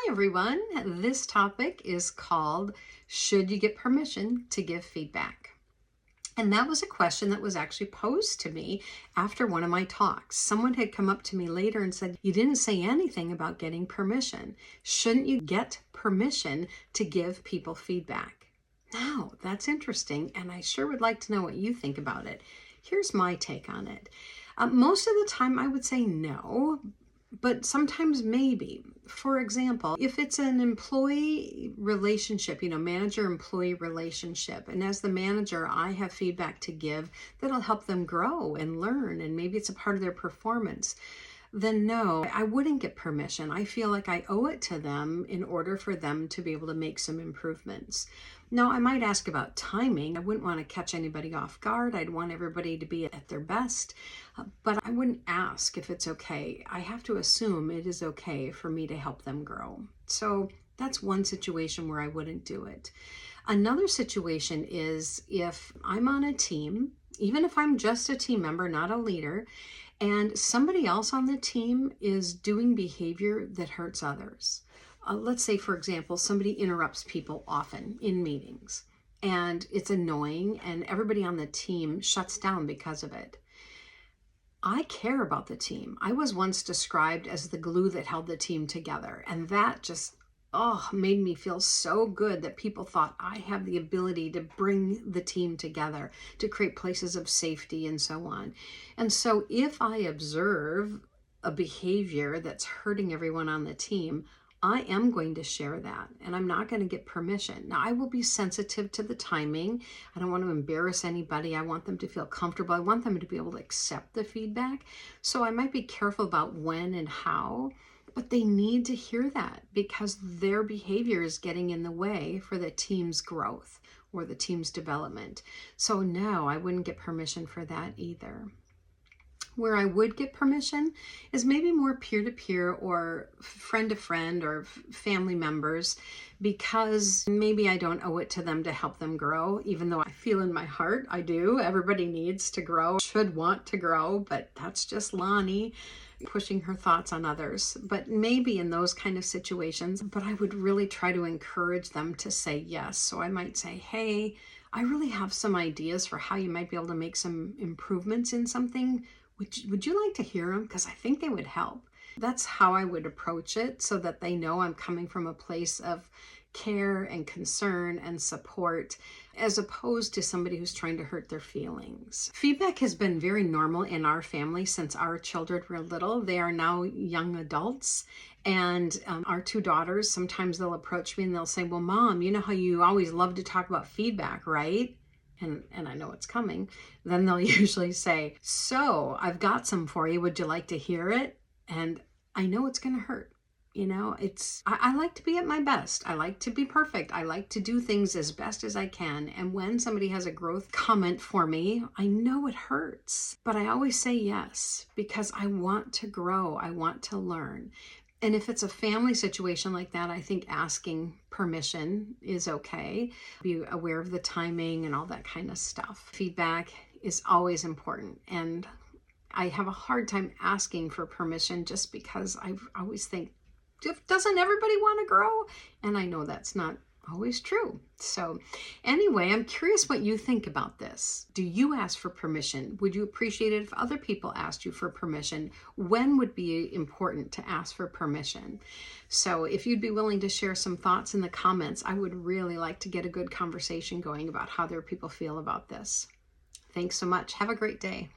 Hi everyone. This topic is called, should you get permission to give feedback? And that was a question that was actually posed to me after one of my talks. Someone had come up to me later and said, you didn't say anything about getting permission. Shouldn't you get permission to give people feedback? Now, that's interesting, and I sure would like to know what you think about it. Here's my take on it. Most of the time I would say no, but sometimes maybe. For example, if it's an employee relationship, manager-employee relationship, and as the manager, I have feedback to give that'll help them grow and learn, and maybe it's a part of their performance, then no, I wouldn't get permission. I feel like I owe it to them in order for them to be able to make some improvements. Now, I might ask about timing. I wouldn't want to catch anybody off guard. I'd want everybody to be at their best, but I wouldn't ask if it's okay. I have to assume it is okay for me to help them grow. So that's one situation where I wouldn't do it. Another situation is if I'm on a team, even if I'm just a team member, not a leader, and somebody else on the team is doing behavior that hurts others. Let's say, for example, somebody interrupts people often in meetings, and it's annoying, and everybody on the team shuts down because of it. I care about the team. I was once described as the glue that held the team together, and that just made me feel so good that people thought I have the ability to bring the team together, to create places of safety and so on. And so if I observe a behavior that's hurting everyone on the team, I am going to share that, and I'm not going to get permission. Now, I will be sensitive to the timing. I don't want to embarrass anybody. I want them to feel comfortable. I want them to be able to accept the feedback. So I might be careful about when and how, but they need to hear that because their behavior is getting in the way for the team's growth or the team's development. So no, I wouldn't get permission for that either. Where I would get permission is maybe more peer-to-peer or friend-to-friend or family members, because maybe I don't owe it to them to help them grow, even though I feel in my heart I do. Everybody needs to grow, should want to grow, but that's just Lonnie pushing her thoughts on others. But maybe in those kind of situations, but I would really try to encourage them to say yes. So I might say, hey, I really have some ideas for how you might be able to make some improvements in something. Would you like to hear them? Because I think they would help. That's how I would approach it, so that they know I'm coming from a place of care and concern and support, as opposed to somebody who's trying to hurt their feelings. Feedback has been very normal in our family since our children were little. They are now young adults. And our two daughters, sometimes they'll approach me and they'll say, well, Mom, you know how you always love to talk about feedback, right? And I know it's coming. Then they'll usually say, so I've got some for you. Would you like to hear it? And I know it's going to hurt. I like to be at my best. I like to be perfect. I like to do things as best as I can. And when somebody has a growth comment for me, I know it hurts, but I always say yes, because I want to grow. I want to learn. And if it's a family situation like that, I think asking permission is okay. Be aware of the timing and all that kind of stuff. Feedback is always important. And I have a hard time asking for permission just because I always think, doesn't everybody want to grow? And I know that's not always true. So anyway, I'm curious what you think about this. Do you ask for permission? Would you appreciate it if other people asked you for permission? When would be important to ask for permission? So if you'd be willing to share some thoughts in the comments, I would really like to get a good conversation going about how other people feel about this. Thanks so much. Have a great day.